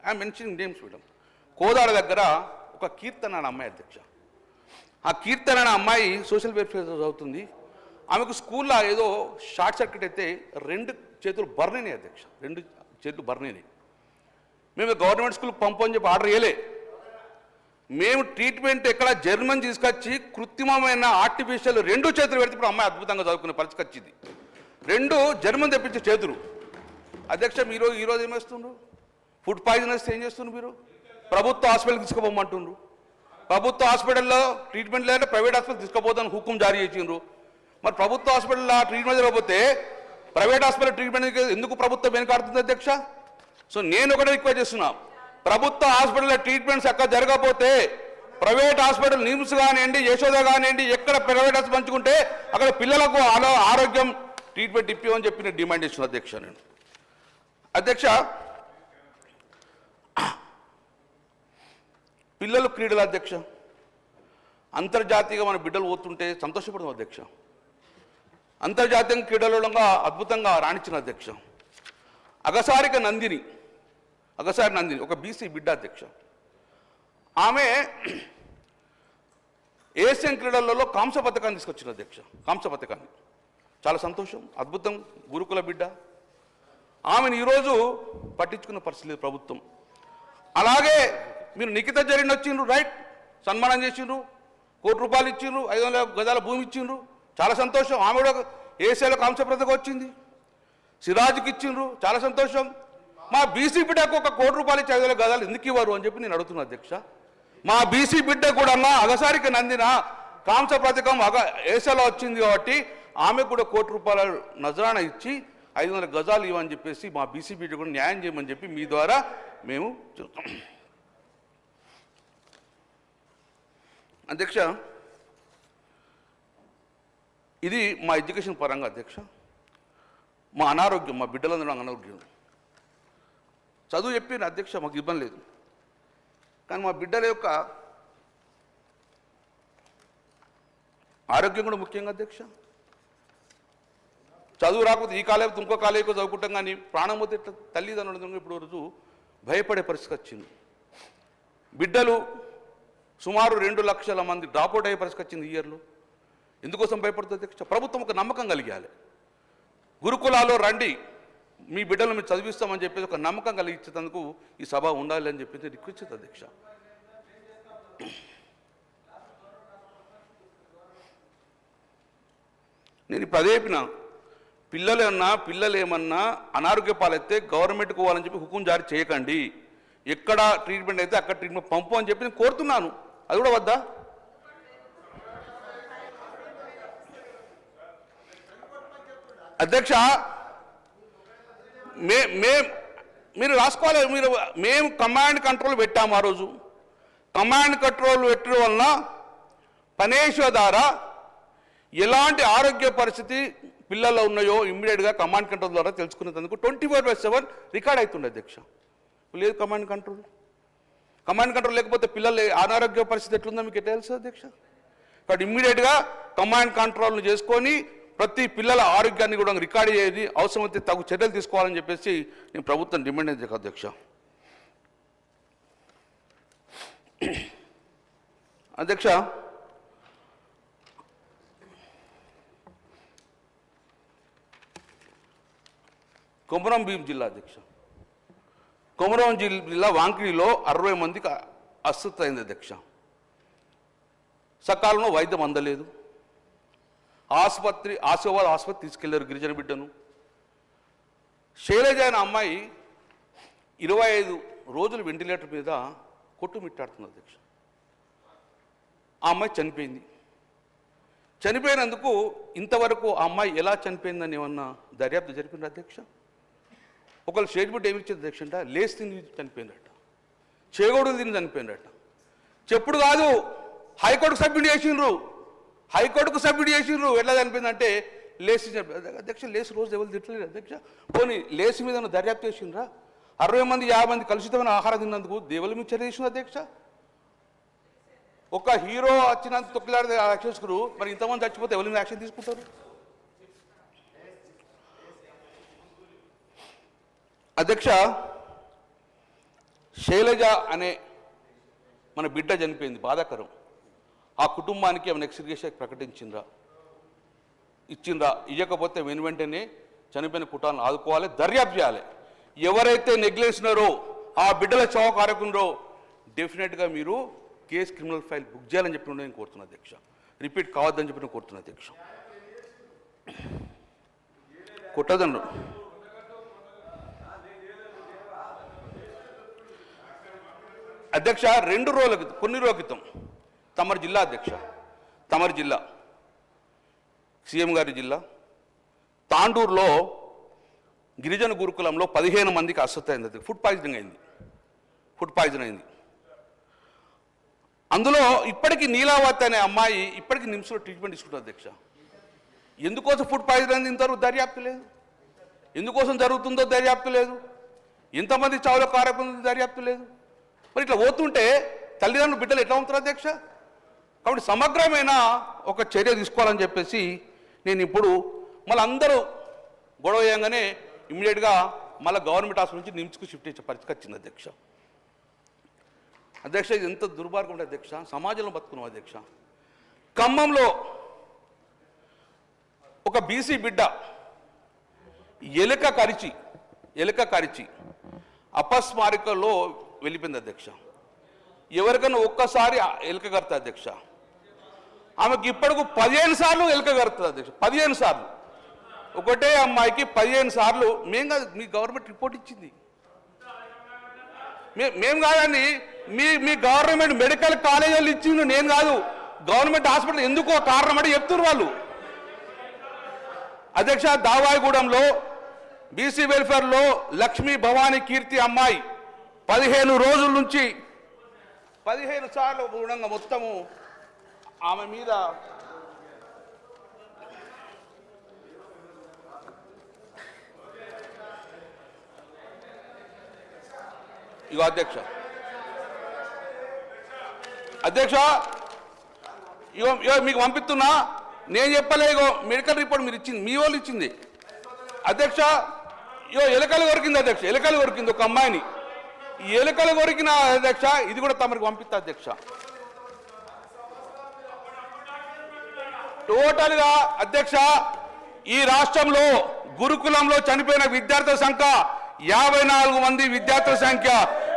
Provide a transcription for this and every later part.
I mentioning names madam. Kodad దగ్గర ఒక కీర్తన అనే అమ్మాయి అధ్యక్ష. ఆ కీర్తన అనే అమ్మాయి సోషల్ వెల్ఫేర్ చదువుతుంది. ఆమెకు స్కూల్లో ఏదో షార్ట్ సర్క్యూట్ అయితే 2 చేతులు బర్నినాయి అధ్యక్ష, 2 చేతులు బర్నినాయి. మేము గవర్నమెంట్ స్కూల్కి పంపని చెప్పి ఆర్డర్ చేయలే. మేము ట్రీట్మెంట్ ఎక్కడ జర్మన్ తీసుకొచ్చి కృత్రిమమైన ఆర్టిఫిషియల్ 2 చేతులు పెడితే ఇప్పుడు అమ్మాయి అద్భుతంగా చదువుకునే పరిస్థితి వచ్చింది. 2 జర్మన్ తెప్పించే చేతులు. అధ్యక్ష మీరు ఈరోజు ఏమేస్తుండ్రు? ఫుడ్ పాయిజన్ వస్తే ఏం చేస్తున్నారు మీరు? ప్రభుత్వ హాస్పిటల్కి తీసుకుపోమంటుండ్రు. ప్రభుత్వ హాస్పిటల్లో ట్రీట్మెంట్ లేదంటే ప్రైవేట్ హాస్పిటల్ తీసుకుపోతాను హుకుం జారీ చేసిండ్రు. మరి ప్రభుత్వ హాస్పిటల్లో ట్రీట్మెంట్ జరగకపోతే ప్రైవేట్ హాస్పిటల్ ట్రీట్మెంట్ ఎందుకు ప్రభుత్వం వెనుకాడుతుంది అధ్యక్ష? సో నేను ఒకటే రిక్వెస్ట్ చేస్తున్నా, ప్రభుత్వ హాస్పిటల్లో ట్రీట్మెంట్స్ ఎక్కడ జరగకపోతే ప్రైవేట్ హాస్పిటల్ నిమ్స్ కానివ్వండి, యశోద కానివ్వండి, ఎక్కడ ప్రైవేట్ హాస్పిటల్ పంచుకుంటే అక్కడ పిల్లలకు ఆరోగ్యం ట్రీట్మెంట్ ఇప్పిమని చెప్పి నేను డిమాండ్ చేస్తున్నా అధ్యక్ష. నేను అధ్యక్ష పిల్లలు క్రీడల అధ్యక్ష, అంతర్జాతీయంగా మన బిడ్డలు పోతుంటే సంతోషపడదాం అధ్యక్ష. అంతర్జాతీయ క్రీడలలో అద్భుతంగా రాణించిన అధ్యక్ష. అగసారి నందిని ఒక బీసీ బిడ్డ అధ్యక్ష. ఆమె ఏషియన్ క్రీడలలో కాంస్య పథకాన్ని తీసుకొచ్చిన అధ్యక్ష. కాంస్య పథకాన్ని చాలా సంతోషం, అద్భుతం. గురుకుల బిడ్డ. ఆమెను ఈరోజు పట్టించుకున్న పరిస్థితి లేదు ప్రభుత్వం. అలాగే మీరు నిఖిత జరిగిన వచ్చిండ్రు, రైట్, సన్మానం చేసిండ్రు, ₹1 కోటి ఇచ్చిండ్రు, 500 గజాల భూమి ఇచ్చిండ్రు, చాలా సంతోషం. ఆమె కూడా ఏషియాలో కాంస్య పథకం వచ్చింది. సిరాజ్కి ఇచ్చిండ్రు, చాలా సంతోషం. మా బీసీ బిడ్డకు ₹1 కోటి ఇచ్చి 500 గజాలు ఎందుకు ఇవ్వరు అని చెప్పి నేను అడుగుతున్నా అధ్యక్ష. మా బీసీ బిడ్డ కూడా అగసారికి నందిన కాంస్య పథకం ఏషియాలో వచ్చింది కాబట్టి ఆమెకు కూడా ₹1 కోటి నజరానా ఇచ్చి 500 గజాలు ఇవ్వని చెప్పేసి మా బీసీ బిడ్డ కూడా న్యాయం చేయమని చెప్పి మీ ద్వారా మేము చెప్తాం అధ్యక్ష. ఇది మా ఎడ్యుకేషన్ పరంగా అధ్యక్ష. మా అనారోగ్యం, మా బిడ్డలందరూ అనారోగ్యం. చదువు చెప్పిన అధ్యక్ష మాకు ఇబ్బంది లేదు, కానీ మా బిడ్డల యొక్క ఆరోగ్యం కూడా ముఖ్యంగా అధ్యక్ష. చదువు రాకపోతే ఈ కాలేజీ ఇంకో కాలేజీకి చదువుకుంటాం, కానీ ప్రాణం పోతే తల్లిదండ్రులు ఇప్పుడు రోజు భయపడే పరిస్థితి వచ్చింది. బిడ్డలు సుమారు 2 లక్షల మంది డ్రాప్అవుట్ అయ్యే పరిస్థితి వచ్చింది ఈ ఇయర్లో. ఎందుకోసం భయపడుతుంది అధ్యక్ష? ప్రభుత్వం ఒక నమ్మకం కలిగాలి. గురుకులాల్లో రండి, మీ బిడ్డలు మీరు చదివిస్తామని చెప్పేసి ఒక నమ్మకం కలిగించేందుకు ఈ సభ ఉండాలి అని చెప్పేసి రిక్వెస్ట్ చేస్తుంది అధ్యక్ష. నేను ఇప్పుడు అదే చెప్పిన, పిల్లలు ఏమన్నా అనారోగ్య పాలైతే గవర్నమెంట్కి పోవాలని చెప్పి హుకుం జారీ చేయకండి. ఎక్కడ ట్రీట్మెంట్ అయితే అక్కడ ట్రీట్మెంట్ పంపు అని చెప్పి నేను కోరుతున్నాను. అది కూడా వద్దా అధ్యక్ష? మీరు రాసుకోవాలి. మేము కమాండ్ కంట్రోల్ పెట్టాము. ఆ రోజు కమాండ్ కంట్రోల్ పెట్టడం వలన పనేశ్వ ద్వారా ఎలాంటి ఆరోగ్య పరిస్థితి పిల్లల్లో ఉన్నాయో ఇమ్మీడియట్గా కమాండ్ కంట్రోల్ ద్వారా తెలుసుకునేందుకు 24/7 రికార్డ్ అవుతుండే అధ్యక్ష. లేదు కమాండ్ కంట్రోల్ లేకపోతే పిల్లల అనారోగ్య పరిస్థితి ఎట్లుందో మీకు తెలుసు అధ్యక్ష. కాబట్టి ఇమ్మీడియట్గా కమాండ్ కంట్రోల్ను చేసుకొని ప్రతి పిల్లల ఆరోగ్యాన్ని కూడా రికార్డ్ చేసి అవసరమైతే తగు చర్యలు తీసుకోవాలని చెప్పేసి నేను ప్రభుత్వం డిమాండ్ చేశాను అధ్యక్ష. అధ్యక్ష కొమరం భీం జిల్లా అధ్యక్ష. కొమరం జిల్లా వాంకిడిలో 60 మందికి అస్వస్థ అయింది అధ్యక్ష. సకాలంలో వైద్యం అందలేదు. ఆశీర్వాద్ ఆసుపత్రి తీసుకెళ్లారు గిరిజన బిడ్డను. శైలజ అనే అమ్మాయి 25 రోజులు వెంటిలేటర్ మీద కొట్టుమిట్టాడుతుంది అధ్యక్ష. ఆ అమ్మాయి చనిపోయింది. చనిపోయినందుకు ఇంతవరకు ఆ అమ్మాయి ఎలా చనిపోయిందని ఏమన్నా దర్యాప్తు జరిపింది అధ్యక్ష? ఒకళ్ళు స్టేట్మెంట్ ఏమి ఇచ్చింది అధ్యక్ష అంటే లేచి తిని చనిపోయిందట, చేగోడు తిని చనిపోయిందట. చెప్పుడు కాదు, హైకోర్టుకు సబ్మిట్ చేసిండ్రు. ఎట్లా చనిపోయిందంటే లేచి అధ్యక్ష. లేచి రోజు ఎవరు తిట్టలేదు అధ్యక్ష. పోనీ లేచి మీద దర్యాప్తు చేసిండ్రా? 60 మంది 50 మంది కలుషితమైన ఆహారం తిన్నందుకు దేవుల మీద చర్య చేసింది అధ్యక్ష. ఒక హీరో వచ్చినంత తొక్కిలాడే యాక్షన్స్కురు, మరి ఇంతమంది చచ్చిపోతే ఎవరి మీద యాక్షన్ తీసుకుంటారు అధ్యక్ష? శైలజ అనే మన బిడ్డ చనిపోయింది, బాధాకరం. ఆ కుటుంబానికి ఏమైనా ఎక్స్గ్రేషన్ ప్రకటించిండ్రా, ఇచ్చిండ్రా? ఇవ్వకపోతే వెంటనే చనిపోయిన కుటుంబాలను ఆదుకోవాలి, దర్యాప్తు చేయాలి. ఎవరైతే నెగ్లెన్స్నారో ఆ బిడ్డల చావు కారకున్నారో డెఫినెట్గా మీరు కేసు క్రిమినల్ ఫైల్ బుక్ చేయాలని చెప్పి నేను కోరుతున్నా అధ్యక్ష. రిపీట్ కావద్దని చెప్పి నేను కోరుతున్నా అధ్యక్ష. కొట్టదండు అధ్యక్ష. కొన్ని రోజుల క్రితం తమరి జిల్లా అధ్యక్ష, తమరి జిల్లా సీఎం గారి జిల్లా తాండూరులో గిరిజన గురుకులంలో 15 మందికి అస్వస్థ అయింది, ఫుడ్ పాయిజన్ అయింది. అందులో ఇప్పటికీ నీలావతి అనే అమ్మాయి ఇప్పటికీ నిమ్స్లో ట్రీట్మెంట్ తీసుకుంటుంది అధ్యక్ష. ఎందుకోసం ఫుడ్ పాయిజన్ అయింది ఇంతవరకు దర్యాప్తు లేదు, ఎందుకోసం జరుగుతుందో దర్యాప్తు లేదు, ఎంతమంది చావుల కారకం దర్యాప్తు లేదు. మరి ఇట్లా పోతుంటే తల్లిదండ్రులు బిడ్డలు ఎట్లా ఉంటారు అధ్యక్ష? కాబట్టి సమగ్రమైన ఒక చర్య తీసుకోవాలని చెప్పేసి నేను ఇప్పుడు మళ్ళీ అందరూ గొడవ చేయగానే ఇమ్మీడియట్గా మళ్ళీ గవర్నమెంట్ హాస్పిటల్ నుంచి నిమ్స్కు షిఫ్ట్ చేసే పరిస్థితి వచ్చింది అధ్యక్ష. అధ్యక్ష ఇది ఎంత దుర్మార్గం ఉంటుంది అధ్యక్ష, సమాజంలో బతుకున్నాం అధ్యక్ష. ఖమ్మంలో ఒక బీసీ బిడ్డ ఎలుక కరిచి అపస్మారికలో వెళ్ళిపోయింది అధ్యక్ష. ఎవరికైనా ఒక్కసారి ఎలుక కడుతుంది అధ్యక్ష, ఆమెకి ఇప్పటికు 15 సార్లు ఎలుక కడుతుంది అధ్యక్ష. 15 సార్లు, ఒకటే అమ్మాయికి 15 సార్లు. మేము కాదు, మీ గవర్నమెంట్ రిపోర్ట్ ఇచ్చింది, మేము కాదండి, మీ గవర్నమెంట్ మెడికల్ కాలేజీలు ఇచ్చింది, నేను కాదు. గవర్నమెంట్ హాస్పిటల్ ఎందుకో కారణం అంటే చెప్తున్నారు వాళ్ళు అధ్యక్ష. దావాయిగూడెంలో బీసీ వెల్ఫేర్లో లక్ష్మీ భవానీ కీర్తి అమ్మాయి 15 రోజుల నుంచి 15 సార్లు గుణంగా మొత్తము ఆమె మీద ఇగో అధ్యక్ష ఇగో మీకు పంపిస్తున్నా, నేను చెప్పలే. ఇగో మెడికల్ రిపోర్ట్ మీరు ఇచ్చింది, మీ వాళ్ళు ఇచ్చింది అధ్యక్ష. ఇగో ఎలుకలు కొరికింది అధ్యక్ష, ఎలుకలు కొరికింది ఒక అమ్మాయిని. ఈ ఎలుకలు కొరికిన అధ్యక్ష ఇది కూడా తమరికి పంపిస్తా అధ్యక్ష. టోటల్గా అధ్యక్ష ఈ రాష్ట్రంలో గురుకులంలో చనిపోయిన విద్యార్థుల సంఖ్య 54 మంది విద్యార్థుల సంఖ్య.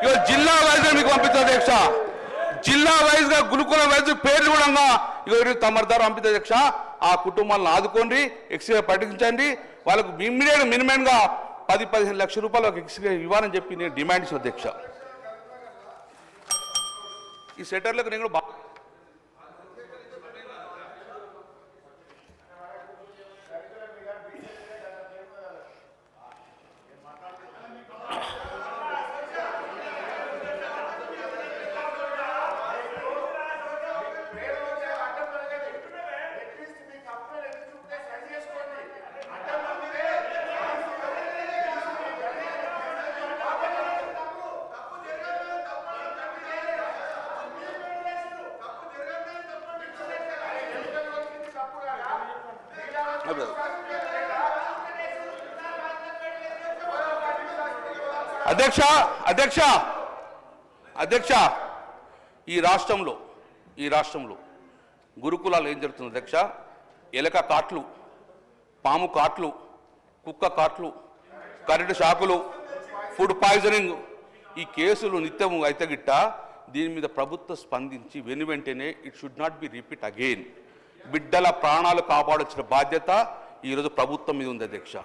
ఇవాళ జిల్లా వైజ్గా మీకు పంపిస్తుంది అధ్యక్ష, జిల్లా వైజ్గా గురుకులం వైజ్ పేర్లు కూడా ఇవాళ తమరి ద్వారా పంపిస్తుంది అధ్యక్ష. ఆ కుటుంబాలను ఆదుకోండి, ఎక్స్రే పట్టించండి, వాళ్ళకు ఇమ్మీడియట్ మినిమంగా 10-15 లక్షల రూపాయలు ఒక ఎక్స్రే ఇవ్వాలని చెప్పి నేను డిమాండ్ ఇచ్చిన అధ్యక్ష. ఈ సెటర్లకు నేను కూడా అధ్యక్ష ఈ రాష్ట్రంలో గురుకులాలు ఏం జరుగుతుంది అధ్యక్ష? ఎలక కాట్లు, పాము కాట్లు, కుక్క కాట్లు, కరెంటు షాకులు, ఫుడ్ పాయిజనింగ్, ఈ కేసులు నిత్యం అయితే గిట్ట దీని మీద ప్రభుత్వం స్పందించి వెంటనే it should not be repeat again. బిడ్డల ప్రాణాలు కాపాడొచ్చిన బాధ్యత ఈరోజు ప్రభుత్వం మీద ఉంది అధ్యక్ష.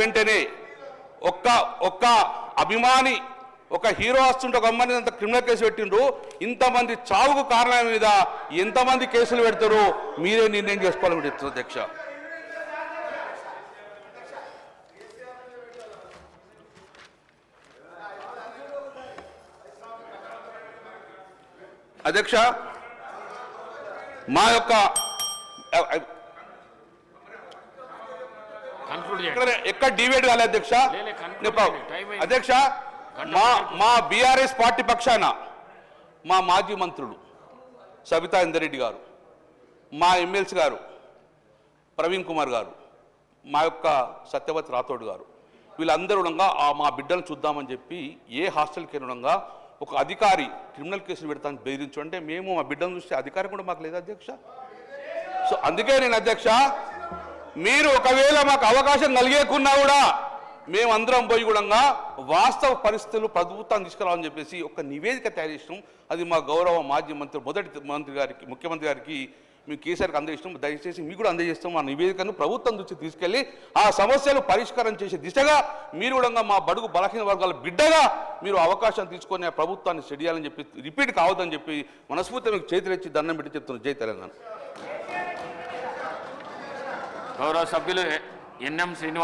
వెంటనే ఒక్క అభిమాని, ఒక హీరో వస్తుంటే ఒక అమ్మాయిని అంత క్రిమినల్ కేసు పెట్టిండ్రు. ఇంతమంది చావుకు కారణాల మీద ఎంతమంది కేసులు పెడతారో మీరే నిర్ణయం చేసుకోవాలని చెప్తున్నారు అధ్యక్ష. అధ్యక్ష మా యొక్క ఎక్కడ డివేట్ కాలే అధ్యక్ష. అధ్యక్ష మా బీఆర్ఎస్ పార్టీ పక్షాన మా మాజీ మంత్రులు సబితా ఇందరెడ్డి గారు, మా ఎమ్మెల్సీ గారు ప్రవీణ్ కుమార్ గారు, మా యొక్క సత్యవతి రాథోడ్ గారు వీళ్ళందరూ మా బిడ్డను చూద్దామని చెప్పి ఏ హాస్టల్కి వెళ్ళడంగా ఒక అధికారి క్రిమినల్ కేసులు పెడతాను బెదిరించు అంటే మేము మా బిడ్డను చూస్తే అధికారం కూడా మాకు లేదు అధ్యక్ష. సో అందుకే నేను అధ్యక్ష, మీరు ఒకవేళ మాకు అవకాశం కలిగేకున్నా కూడా మేమందరం పోయి కూడా వాస్తవ పరిస్థితులు ప్రభుత్వాన్ని తీసుకురావాలని చెప్పేసి ఒక నివేదిక తయారు చేసినాం. అది మా గౌరవ మాజీ మంత్రి మొదటి మంత్రి గారికి ముఖ్యమంత్రి గారికి మేము కేసీఆర్కి అందజేసినాం. దయచేసి మీకు కూడా అందజేస్తాం. ఆ నివేదికను ప్రభుత్వం నుంచి తీసుకెళ్లి ఆ సమస్యలు పరిష్కారం చేసే దిశగా మీరు కూడా మా బడుగు బలహీన వర్గాల బిడ్డగా మీరు అవకాశం తీసుకొని ఆ ప్రభుత్వాన్ని చెడియాలని చెప్పి రిపీట్ కావద్దని చెప్పి మనస్ఫూర్తిగా మీకు చేతులెచ్చి దండం పెట్టి చెప్తున్నాను. జై తెలంగాణ. గౌరవ సభ్యులు ఎన్ఎం శ్రీనివాస్.